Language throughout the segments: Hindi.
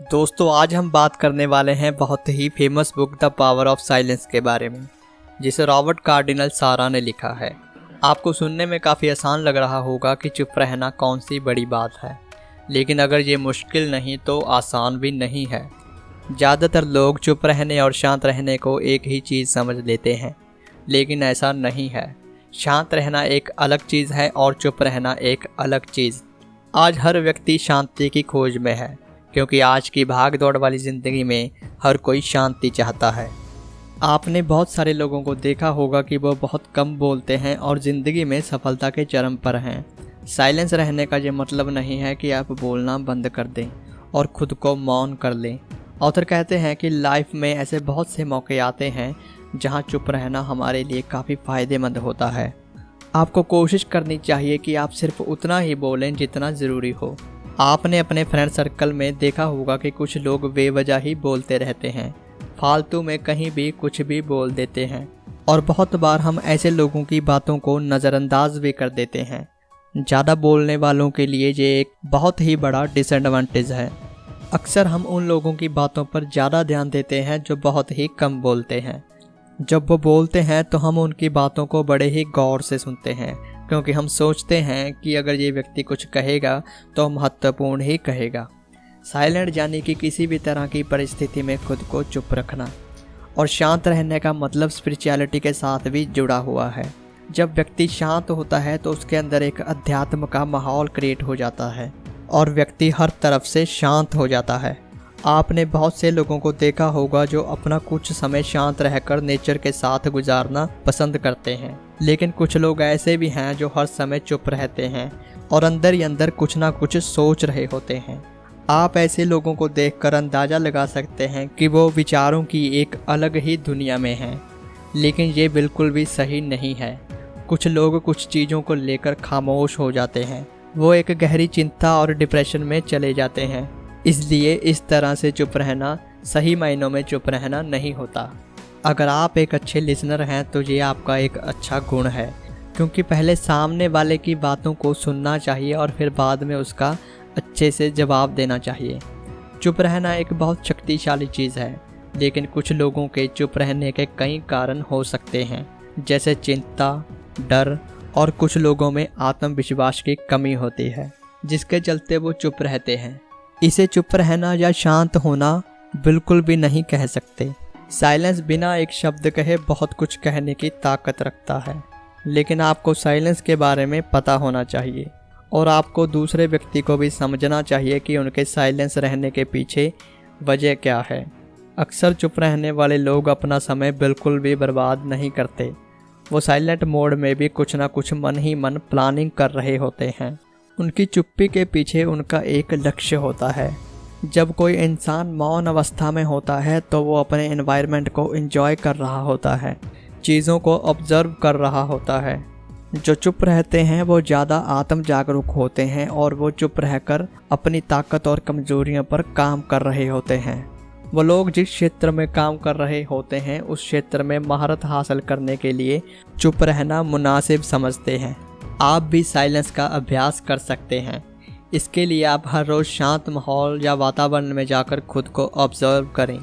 दोस्तों आज हम बात करने वाले हैं बहुत ही famous book the power of silence के बारे में, जिसे रॉबर्ट कार्डिनल सारा ने लिखा है। आपको सुनने में काफ़ी आसान लग रहा होगा कि चुप रहना कौन सी बड़ी बात है, लेकिन अगर ये मुश्किल नहीं तो आसान भी नहीं है। ज़्यादातर लोग चुप रहने और शांत रहने को एक ही चीज़ समझ लेते हैं, लेकिन ऐसा नहीं है। शांत रहना एक अलग चीज़ है और चुप रहना एक अलग चीज़। आज हर व्यक्ति शांति की खोज में है, क्योंकि आज की भाग दौड़ वाली ज़िंदगी में हर कोई शांति चाहता है। आपने बहुत सारे लोगों को देखा होगा कि वो बहुत कम बोलते हैं और ज़िंदगी में सफलता के चरम पर हैं। साइलेंस रहने का ये मतलब नहीं है कि आप बोलना बंद कर दें और ख़ुद को मौन कर लें। ऑथर कहते हैं कि लाइफ में ऐसे बहुत से मौके आते हैं जहां चुप रहना हमारे लिए काफ़ी फ़ायदेमंद होता है। आपको कोशिश करनी चाहिए कि आप सिर्फ उतना ही बोलें जितना ज़रूरी हो। आपने अपने फ्रेंड सर्कल में देखा होगा कि कुछ लोग बेवजह ही बोलते रहते हैं, फालतू में कहीं भी कुछ भी बोल देते हैं, और बहुत बार हम ऐसे लोगों की बातों को नज़रअंदाज भी कर देते हैं। ज़्यादा बोलने वालों के लिए ये एक बहुत ही बड़ा डिसएडवांटेज है। अक्सर हम उन लोगों की बातों पर ज़्यादा ध्यान देते हैं जो बहुत ही कम बोलते हैं। जब वो बोलते हैं तो हम उनकी बातों को बड़े ही गौर से सुनते हैं, क्योंकि हम सोचते हैं कि अगर ये व्यक्ति कुछ कहेगा तो महत्वपूर्ण ही कहेगा। साइलेंट यानी कि किसी भी तरह की परिस्थिति में खुद को चुप रखना, और शांत रहने का मतलब स्पिरिचुअलिटी के साथ भी जुड़ा हुआ है। जब व्यक्ति शांत होता है तो उसके अंदर एक अध्यात्म का माहौल क्रिएट हो जाता है और व्यक्ति हर तरफ से शांत हो जाता है। आपने बहुत से लोगों को देखा होगा जो अपना कुछ समय शांत रहकर नेचर के साथ गुजारना पसंद करते हैं, लेकिन कुछ लोग ऐसे भी हैं जो हर समय चुप रहते हैं और अंदर ही अंदर कुछ ना कुछ सोच रहे होते हैं। आप ऐसे लोगों को देखकर अंदाज़ा लगा सकते हैं कि वो विचारों की एक अलग ही दुनिया में हैं, लेकिन ये बिल्कुल भी सही नहीं है। कुछ लोग कुछ चीज़ों को लेकर खामोश हो जाते हैं, वो एक गहरी चिंता और डिप्रेशन में चले जाते हैं। इसलिए इस तरह से चुप रहना सही मायनों में चुप रहना नहीं होता। अगर आप एक अच्छे लिसनर हैं तो ये आपका एक अच्छा गुण है, क्योंकि पहले सामने वाले की बातों को सुनना चाहिए और फिर बाद में उसका अच्छे से जवाब देना चाहिए। चुप रहना एक बहुत शक्तिशाली चीज़ है, लेकिन कुछ लोगों के चुप रहने के कई कारण हो सकते हैं, जैसे चिंता, डर, और कुछ लोगों में आत्मविश्वास की कमी होती है, जिसके चलते वो चुप रहते हैं। इसे चुप रहना या शांत होना बिल्कुल भी नहीं कह सकते। साइलेंस बिना एक शब्द कहे बहुत कुछ कहने की ताकत रखता है, लेकिन आपको साइलेंस के बारे में पता होना चाहिए और आपको दूसरे व्यक्ति को भी समझना चाहिए कि उनके साइलेंस रहने के पीछे वजह क्या है। अक्सर चुप रहने वाले लोग अपना समय बिल्कुल भी बर्बाद नहीं करते। वो साइलेंट मोड में भी कुछ ना कुछ मन ही मन प्लानिंग कर रहे होते हैं। उनकी चुप्पी के पीछे उनका एक लक्ष्य होता है। जब कोई इंसान मौन अवस्था में होता है तो वो अपने एनवायरनमेंट को एंजॉय कर रहा होता है, चीज़ों को ऑब्जर्व कर रहा होता है। जो चुप रहते हैं वो ज़्यादा आत्म जागरूक होते हैं और वो चुप रहकर अपनी ताकत और कमजोरियों पर काम कर रहे होते हैं। वो लोग जिस क्षेत्र में काम कर रहे होते हैं उस क्षेत्र में महारत हासिल करने के लिए चुप रहना मुनासिब समझते हैं। आप भी साइलेंस का अभ्यास कर सकते हैं। इसके लिए आप हर रोज़ शांत माहौल या वातावरण में जाकर खुद को ऑब्जर्व करें,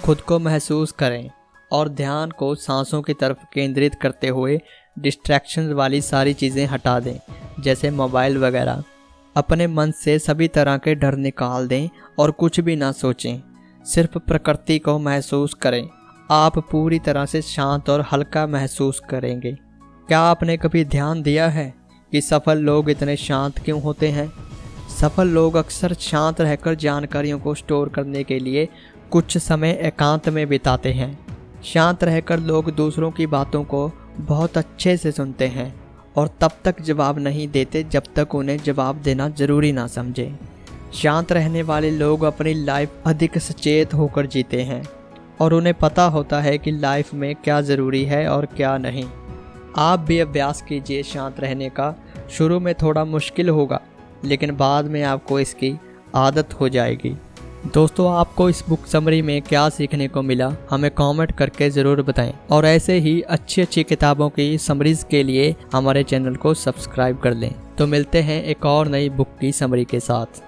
खुद को महसूस करें और ध्यान को सांसों की तरफ केंद्रित करते हुए डिस्ट्रैक्शन वाली सारी चीज़ें हटा दें, जैसे मोबाइल वगैरह। अपने मन से सभी तरह के डर निकाल दें और कुछ भी ना सोचें, सिर्फ प्रकृति को महसूस करें। आप पूरी तरह से शांत और हल्का महसूस करेंगे। क्या आपने कभी ध्यान दिया है कि सफल लोग इतने शांत क्यों होते हैं? सफल लोग अक्सर शांत रहकर जानकारियों को स्टोर करने के लिए कुछ समय एकांत में बिताते हैं। शांत रहकर लोग दूसरों की बातों को बहुत अच्छे से सुनते हैं और तब तक जवाब नहीं देते जब तक उन्हें जवाब देना ज़रूरी ना समझें। शांत रहने वाले लोग अपनी लाइफ अधिक सचेत होकर जीते हैं और उन्हें पता होता है कि लाइफ में क्या ज़रूरी है और क्या नहीं। आप भी अभ्यास कीजिए शांत रहने का। शुरू में थोड़ा मुश्किल होगा, लेकिन बाद में आपको इसकी आदत हो जाएगी। दोस्तों, आपको इस बुक समरी में क्या सीखने को मिला हमें कमेंट करके ज़रूर बताएं, और ऐसे ही अच्छी किताबों की समरीज़ के लिए हमारे चैनल को सब्सक्राइब कर लें। तो मिलते हैं एक और नई बुक की समरी के साथ।